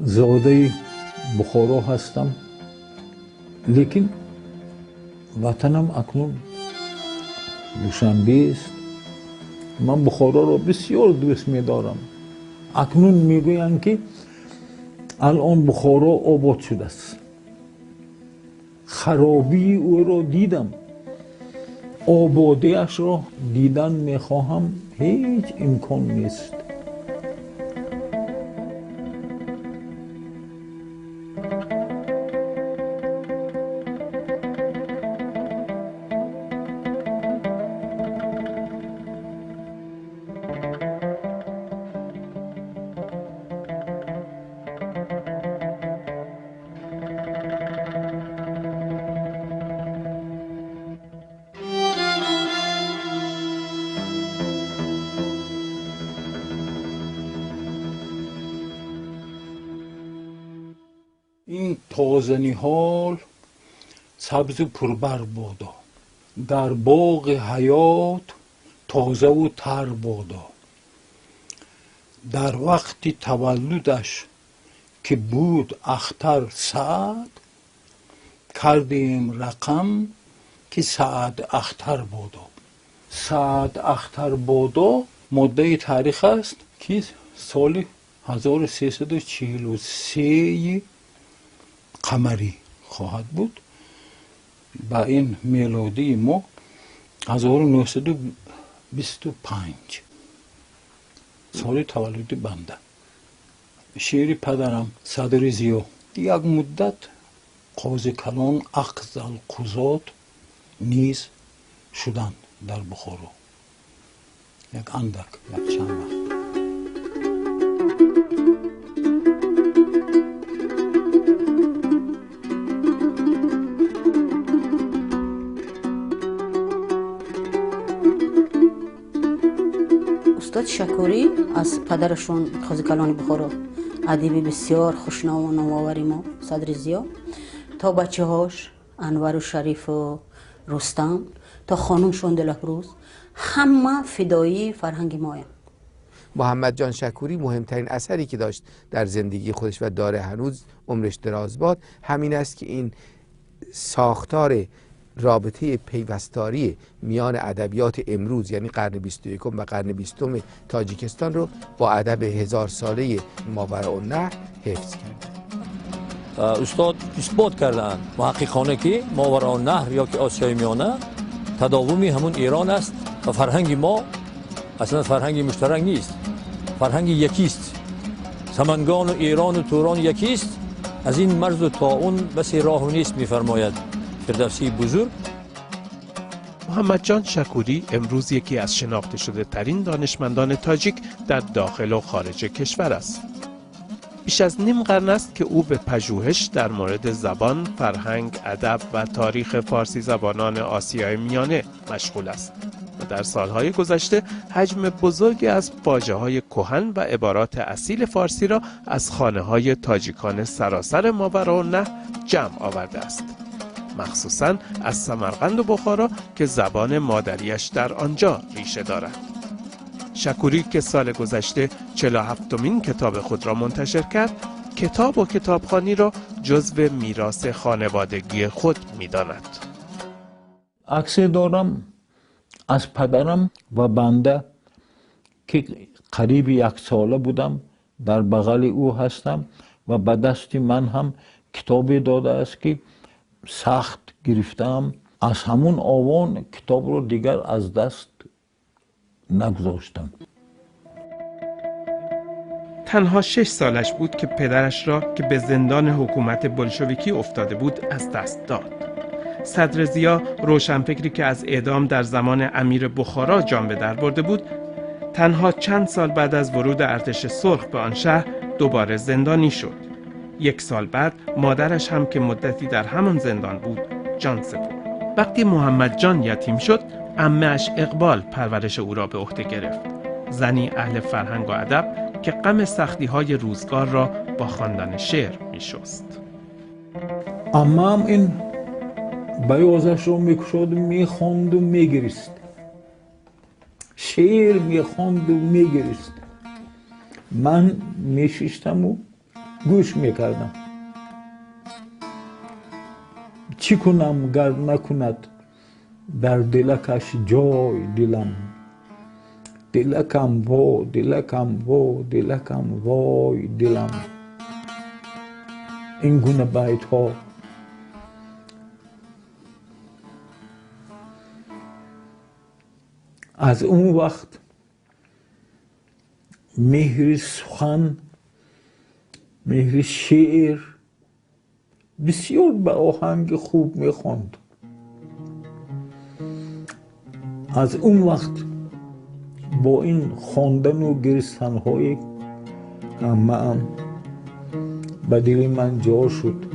زاده بخارا هستم، لیکن وطنم اکنون دوشنبه است. من بخارا را بسیار دوست می‌دارم. اکنون میگویند که الان بخارا آباد شده است. خرابی او را دیدم، آبادیش را دیدن میخواهم، هیچ امکان نیست. این تازه نهال سبز و پربر بادا، در باغ حیات تازه و تر بادا. در وقت تولدش که بود اختر سعد، کردیم رقم که سعد اختر بادا. سعد اختر بادا ماده تاریخ است که سال 1343 قمری خواهد بود. با این میلادی ما 1925 سال تولد بنده. شعر پدرم صدر ضیا: یک مدت قاضی کلان اخذ القضات نیز شدند در بخارا. یک اندک، یک چند وقت. استاد شکوری از پدرشون قاضی کلان بخارا، ادیب بسیار خوشنام و نامآور ما صدر ضیا، تا بچه هاش انور و شریف و رستم، تا خانومشون دلفروز، همه فدایی فرهنگ مایم. محمد جان شکوری مهمترین اثری که داشت در زندگی خودش و داره هنوز عمرش دراز باد همین است که این ساختار رابطه پیوستاری میان ادبیات امروز یعنی قرن 21 و قرن 20 تاجیکستان رو با ادب 1000 ساله ماوراءالنهر حفظ کرد. استاد اثبات کردند محققانه که ماوراءالنهر یا که آسیای میانه تداومی همون ایران است و فرهنگ ما اصلا فرهنگ مشترک نیست، فرهنگ یکیست. سمنگان و ایران و توران یکیست، از این مرز و تا اون بس راه و نیست میفرماید فردوسی بزرگ. محمد جان شکوری امروز یکی از شناخته شده ترین دانشمندان تاجیک در داخل و خارج کشور است. بیش از نیم قرن است که او به پژوهش در مورد زبان، فرهنگ، ادب و تاریخ فارسی زبانان آسیای میانه مشغول است و در سالهای گذشته حجم بزرگی از واژه‌های کهن و عبارات اصیل فارسی را از خانه‌های تاجیکان سراسر ماوراءالنهر جمع آورده است، مخصوصاً از سمرقند و بخارا که زبان مادریش در آنجا ریشه دارد. شکوری که سال گذشته 47مین کتاب خود را منتشر کرد، کتاب و کتابخوانی را جزو میراث خانوادگی خود می‌داند. عکس دارم از پدرم و بنده که قریب 1 ساله بودم، در بغل او هستم و به دست من هم کتابی داده است که سخت گرفتم. از همون آوان کتاب رو دیگر از دست نگذاشتم. تنها 6 سالش بود که پدرش را که به زندان حکومت بلشویکی افتاده بود از دست داد. صدر ضیا، روشنفکری که از اعدام در زمان امیر بخارا جان به در برده بود، تنها چند سال بعد از ورود ارتش سرخ به آن شهر دوباره زندانی شد. 1 سال بعد مادرش هم که مدتی در همان زندان بود جان سپرد. وقتی محمد جان یتیم شد، عمه‌اش اقبال پرورش او را به عهده گرفت. زنی اهل فرهنگ و ادب که غم سختی‌های روزگار را با خواندن شعر می‌شست. عمه‌ام این بیازش رو میکشد، میخواند و میگریست، شعر میخواند و میگریست. من میشیشتم و گوش میکردم. چی کنم گر نکند در دلکش جای دلم، دلکم وا دلکم وا دلکم وای دلم. این گونه بیت ها از اون وقت مهر سخن، مهر شعر بسیار به آهنگ خوب میخوند. از اون وقت با این خواندن و گرستن های عمه به دل من جا شد.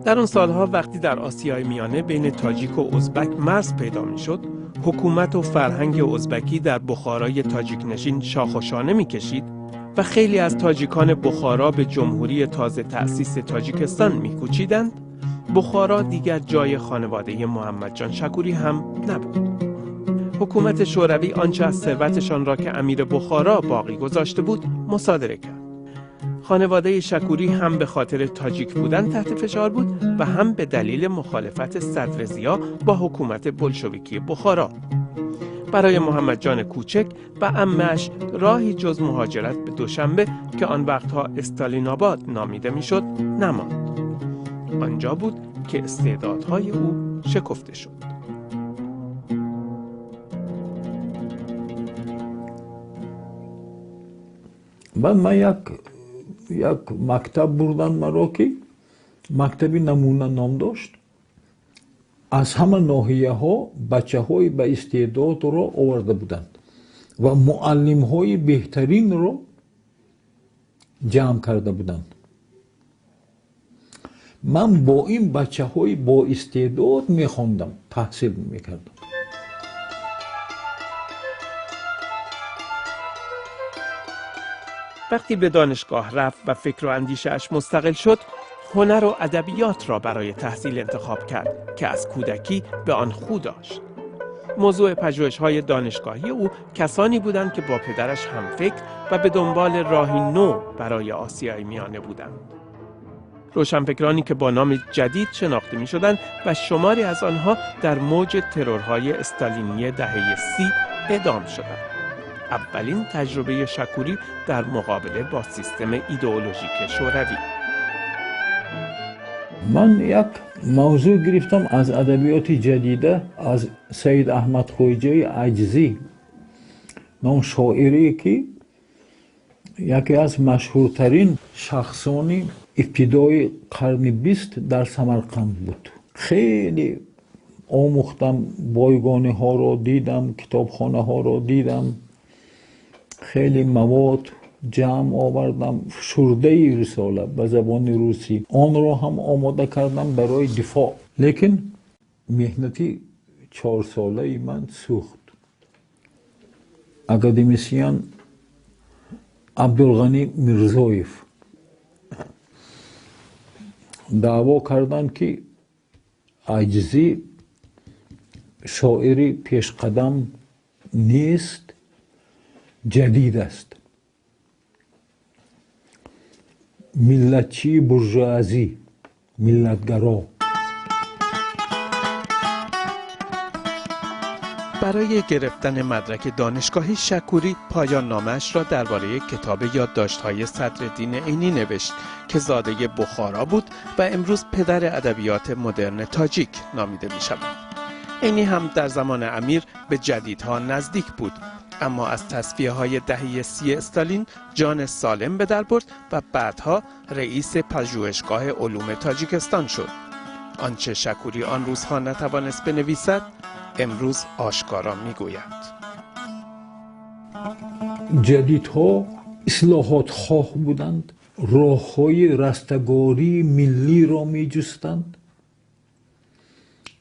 در اون سالها وقتی در آسیای میانه بین تاجیک و ازبک مرز پیدا میشد، حکومت و فرهنگ ازبکی در بخارای تاجیک نشین شاخ و شانه میکشید و خیلی از تاجیکان بخارا به جمهوری تازه تأسیس تاجیکستان میکوچیدند. بخارا دیگر جای خانواده محمد جان شکوری هم نبود. حکومت شوروی آنچه از ثروتشان را که امیر بخارا باقی گذاشته بود مصادره کرد. خانواده شکوری هم به خاطر تاجیک بودن تحت فشار بود و هم به دلیل مخالفت صدر ضیا با حکومت بلشویکی بخارا. برای محمد جان کوچک و عمه‌اش راهی جز مهاجرت به دوشنبه که آن وقتها استالین آباد نامیده میشد نماند. آنجا بود که استعدادهای او شکفته شد. بعد من یک مکتب بردن مرا که مکتبی نمونه نام داشت. از همه ناحیه ها بچه های به استعداد را آورده بودند و معلم های بهترین را جمع کرده بودند. من با این بچه های با استعداد میخوندم، تحصیل میکردم. وقتی به دانشگاه رفت و فکر و اندیشه‌اش مستقل شد، هنر و ادبیات را برای تحصیل انتخاب کرد که از کودکی به آن خو داشت. موضوع پژوهش‌های دانشگاهی او کسانی بودند که با پدرش هم فکر و به دنبال راهی نو برای آسیای میانه بودند. روشنفکرانی که با نام جدید شناخته می‌شدند و شماری از آنها در موج ترورهای استالینی دهه 30 اعدام شدند. اولین تجربه شکوری در مقابله با سیستم ایدئولوژیک شوروی. من یک موضوع گرفتم از ادبیات جدیده از سید احمد خویجه عجزی، نام شاعری که یکی از مشهورترین شخصان ابتدای قرن 20 در سمرقند بود. خیلی آموختم، بایگانه ها را دیدم، کتابخانه ها را دیدم، خیلی مواد جمع آوردم. شرده رساله به زبان روسی آن را هم آماده کردم برای دفاع. لیکن مهنتی 4 ساله من سوخت. اکادمیسیان عبدالغنی میرزایف دعوا کردند که عجزی شاعری پیش قدم نیست، جدید است. ملتچی برژوازی، ملتگرا. برای گرفتن مدرک دانشگاهی شکوری پایان نامه‌اش را درباره کتاب یادداشت‌های صدرالدین عینی نوشت که زاده بخارا بود و امروز پدر ادبیات مدرن تاجیک نامیده می‌شود. عینی هم در زمان امیر به جدیدها نزدیک بود، اما از تصفیه‌های دهه 30 استالین جان سالم به در برد و بعدها رئیس پژوهشگاه علوم تاجیکستان شد. آنچه شکوری آن روزها نتوانست بنویسد، امروز آشکارا میگوید. جدیدها اصلاحات خواه بودند، راه‌های رستگاری ملی را می‌جستند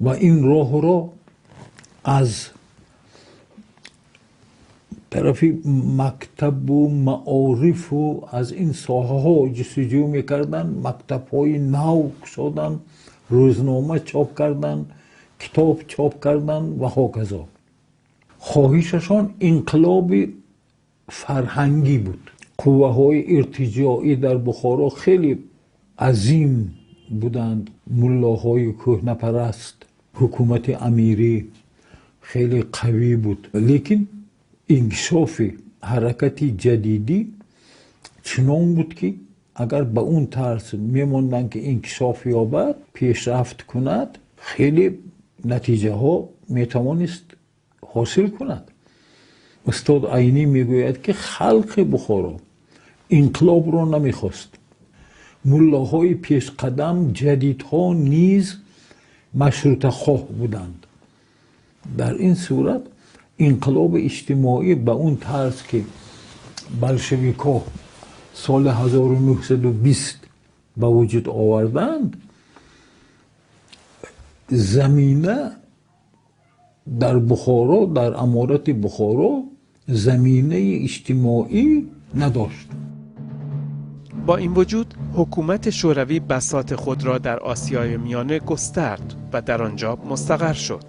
و این راه را از طرف مکتب و معارف و از این ساحه ها جستجو میکردن. مکتب های نو شدن، روزنامه چاپ کردن، کتاب چاپ کردن و هاکذا. خواهششان انقلاب فرهنگی بود. قوه‌های ارتجاعی در بخارا خیلی عظیم بودند. ملاهای کهنه‌پرست، حکومت امیری خیلی قوی بود، لیکن انکشاف حرکت جدیدی چنان بود که اگر به اون طرز میموندن که انکشاف یابد، پیشرفت کند، خیلی نتیجه ها میتوانست حاصل کند. استاد عینی میگوید که خلق بخارا انقلاب را نمیخواست. ملاهای پیش قدم جدیدها نیز مشروطه خواه بودند. در این صورت انقلاب اجتماعی به اون طرز که بلشویک‌ها سال 1920 به وجود آوردند، زمینه در بخارا، در امارت بخارا زمینه اجتماعی نداشت. با این وجود حکومت شوروی بساط خود را در آسیای میانه گسترد و در آنجا مستقر شد.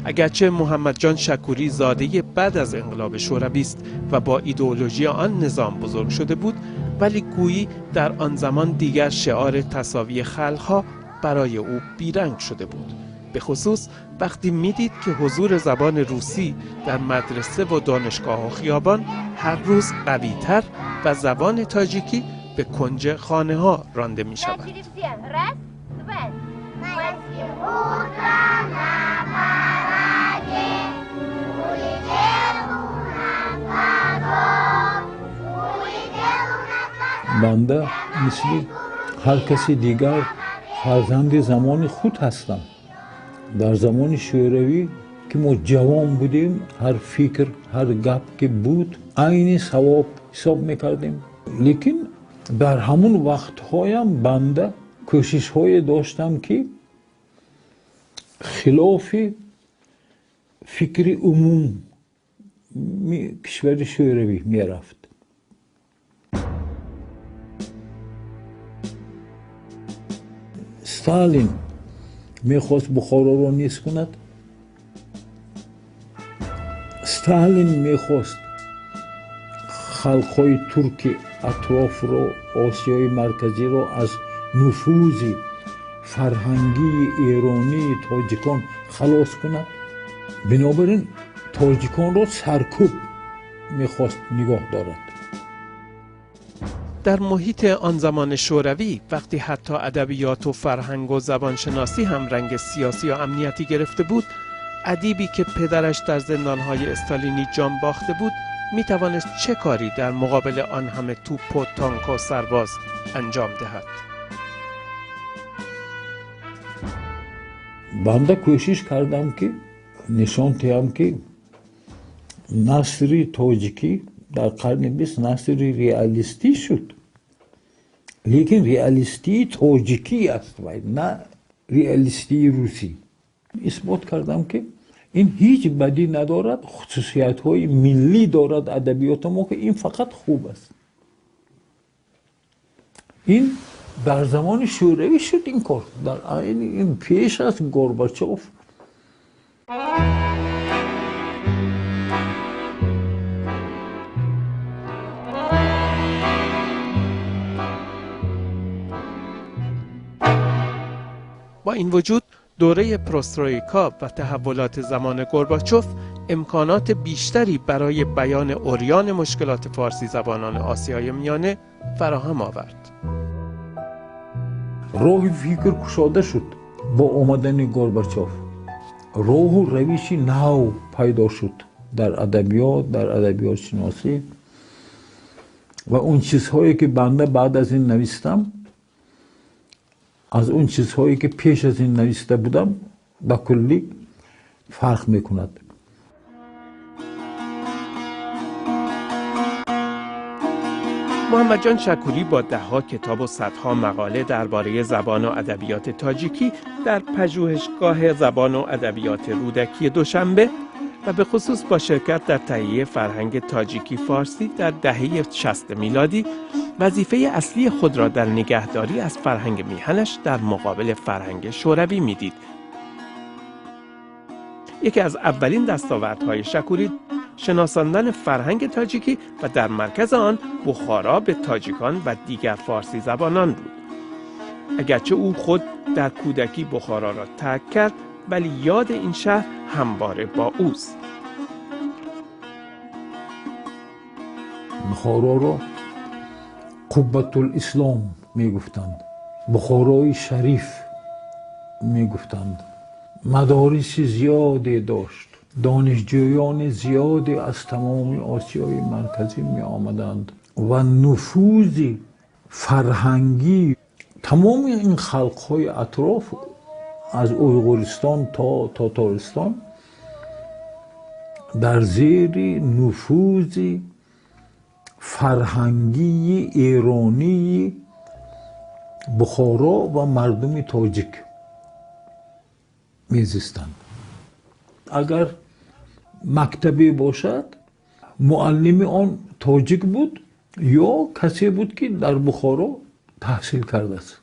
اگرچه محمد جان شکوری زاده بعد از انقلاب شوروی است و با ایدئولوژی آن نظام بزرگ شده بود، ولی گویی در آن زمان دیگر شعار تساوی خلقها برای او بیرنگ شده بود، به خصوص وقتی میدید که حضور زبان روسی در مدرسه و دانشگاه و خیابان هر روز قوی‌تر و زبان تاجیکی به کنج خانه ها رانده می شود. بنده مثل هر کسی دیگر فرزند زمان خود هستم. در زمان شوروی که ما جوان بودیم، هر فکر، هر گپ که بود عین ثواب حساب میکردیم. لیکن در همون وقتهایم بنده کوشش های داشتم که خلاف فکر عموم کشور شوروی میرفت. استالین میخواست بخارا رو نیست کند. استالین میخواست خلقهای ترک اطراف رو، آسیای مرکزی رو از نفوذ فرهنگی ایرانی تاجیکان خلاص کند. بنابراین تاجیکان رو سرکوب میخواست نگاه دارد. در محیط آن زمان شوروی، وقتی حتی ادبیات و فرهنگ و زبانشناسی هم رنگ سیاسی و امنیتی گرفته بود، ادیبی که پدرش در زندانهای استالینی جان باخته بود میتوانست چه کاری در مقابل آن همه توپ و تانک و سرباز انجام دهد؟ بنده کوشش کردم که نشان دهم که نصری تاجیکی در قرن 20 نصری ریالیستی شد، لیکن ریالیستی تاجیکی است و نه ریالیستی روسی. اثبات کردم که این هیچ بدی ندارد، خصوصیت های ملی دارد ادبیات ما که این فقط خوب است. این در زمان شوروی شد این کار، در این پیش از گورباچوف. با این وجود دوره پروسترویکا و تحولات زمان گورباچوف امکانات بیشتری برای بیان عریان مشکلات فارسی زبانان آسیای میانه فراهم آورد. راه فکر گشاده شد با آمدن گورباچوف. راه و روشی نو پیدا شد در ادبیات، در ادبیات شناسی و اون چیزهایی که بنده بعد از این نوشتم از اون چیزهایی که پیش از این نوشته بودم به کلی فرق میکند. محمد جان شکوری با ده‌ها کتاب و صدها مقاله درباره زبان و ادبیات تاجیکی در پژوهشگاه زبان و ادبیات رودکی دوشنبه و به خصوص با شرکت در تهیه فرهنگ تاجیکی فارسی در دهه 60 میلادی وظیفه اصلی خود را در نگهداری از فرهنگ میهنش در مقابل فرهنگ شوروی میدید. یکی از اولین دستاوردهای شکوری شناساندن فرهنگ تاجیکی و در مرکز آن بخارا به تاجیکان و دیگر فارسی زبانان بود. اگرچه او خود در کودکی بخارا را ترک کرد، ولی یاد این شهر همواره با اوست. بخارا رو قبة الاسلام میگفتند، بخارای شریف میگفتند. مدارس زیادی داشت، دانشجویان زیادی از تمام آسیای مرکزی می آمدند و نفوذ فرهنگی تمام این خلقهای اطراف از اویغورستان تا تاتارستان در زیر نفوذ فرهنگی ایرانی بخارا و مردم تاجیک میزیستند. اگر مکتبی باشد معلم آن تاجیک بود یا کسی بود که در بخارا تحصیل کرده است.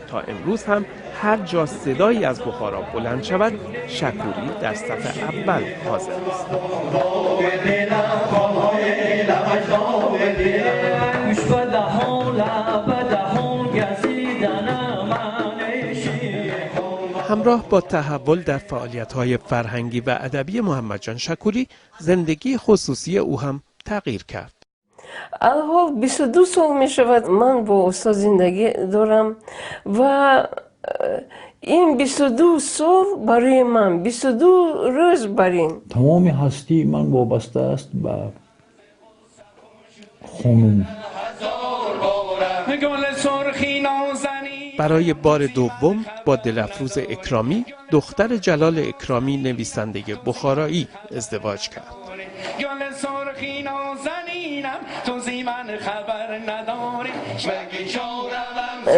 تا امروز هم هر جا صدایی از بخارا بلند شود، شکوری در صف اول حاضر است. همراه با تحول در فعالیت‌های فرهنگی و ادبی محمد جان شکوری، زندگی خصوصی او هم تغییر کرد. الحال 22 سال می شود من با استاد زندگی دارم و این 22 سال برای من 22 روز برای تمام هستی من وابسته است به خانم. برای بار دوم با دلفروز اکرامی، دختر جلال اکرامی نویسنده بخارایی، ازدواج کرد.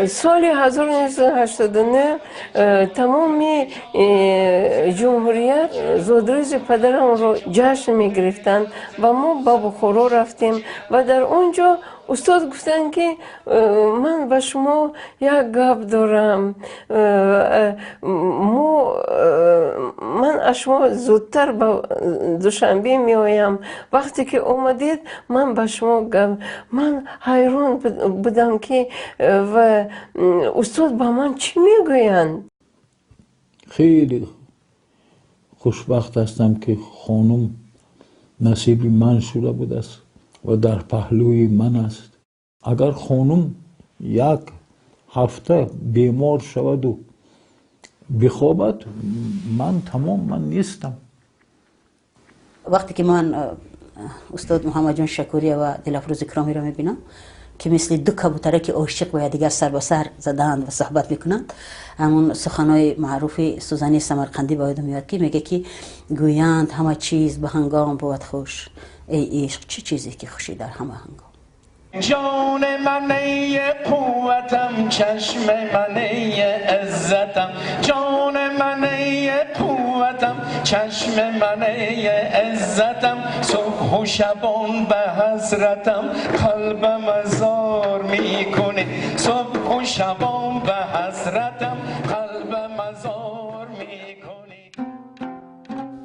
سال 1989 تمام جمهوریت زودروز پدرم رو جشن می گرفتند و ما با بخارا رفتیم و در اونجا استاد گفتن که من به شما یک گپ دارم، من از شما زودتر به دوشنبه می آیم، وقتی که اومدید من به شما گپ. من حیران بودم که و استاد با من چی میگویند. خیلی خوشبخت هستم که خانم نصیب من شده بود است و در پهلوی من است. اگر خانم یک هفته بیمار شود و بخوابد، من تمام من نیستم. وقتی که من استاد محمد جان شکوری و دلفروز اکرامی را میبینم که مثل دو کبوتره که عاشق و دیگر سر به سر زدند و صحبت میکنند، همون سخنهای معروف سوزنی سمرقندی با یادم میاد که میگه که گویند همه چیز به هنگام بود خوش، ای عشق چه چیزی که خوشی در همه هنگام. جان من ای قوتم، چشم من ای عزتم، جان من ای قوتم، چشم من ای عزتم، صبح و شبان به حسرتم، قلبم ازار میکنه، صبح و شبان به حسرتم، قلبم ازار میکنه.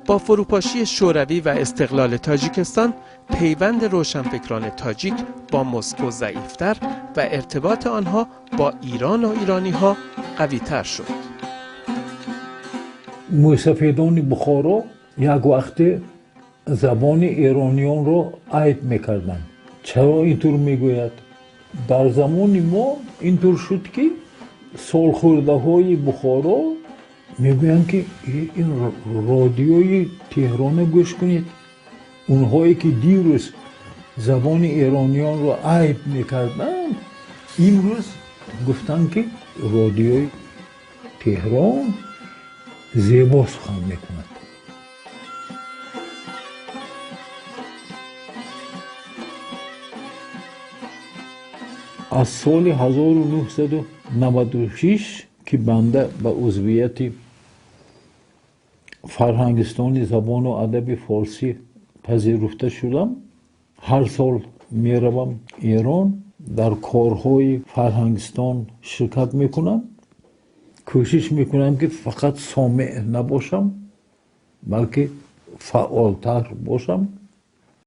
با فروپاشی شوروی و استقلال تاجیکستان، پیوند روشنفکران تاجیک با مسکو ضعیفتر و ارتباط آنها با ایران و ایرانی‌ها قوی‌تر شد. موسفیدان بخارا یک وقت زبان ایرانیان را عیب میکردند. چرا اینطور میگوید؟ در زمان ما اینطور شد که سالخورده های بخارا میگویند که این رادیوی تهران گوش کنید. اونهایی که دیروز زبان ایرانیان را عیب میکردند، امروز گفتن که رادیوی تهران زیبا سخن میکند. از سال 1996 که بنده به عضویت فرهنگستان زبان و ادب فارسی پذیرفته شدم، هر سال میروم ایران، در کارهای فرهنگستان شرکت میکنم. کوشش میکنم که فقط سامع نباشم، بلکه فعالتر باشم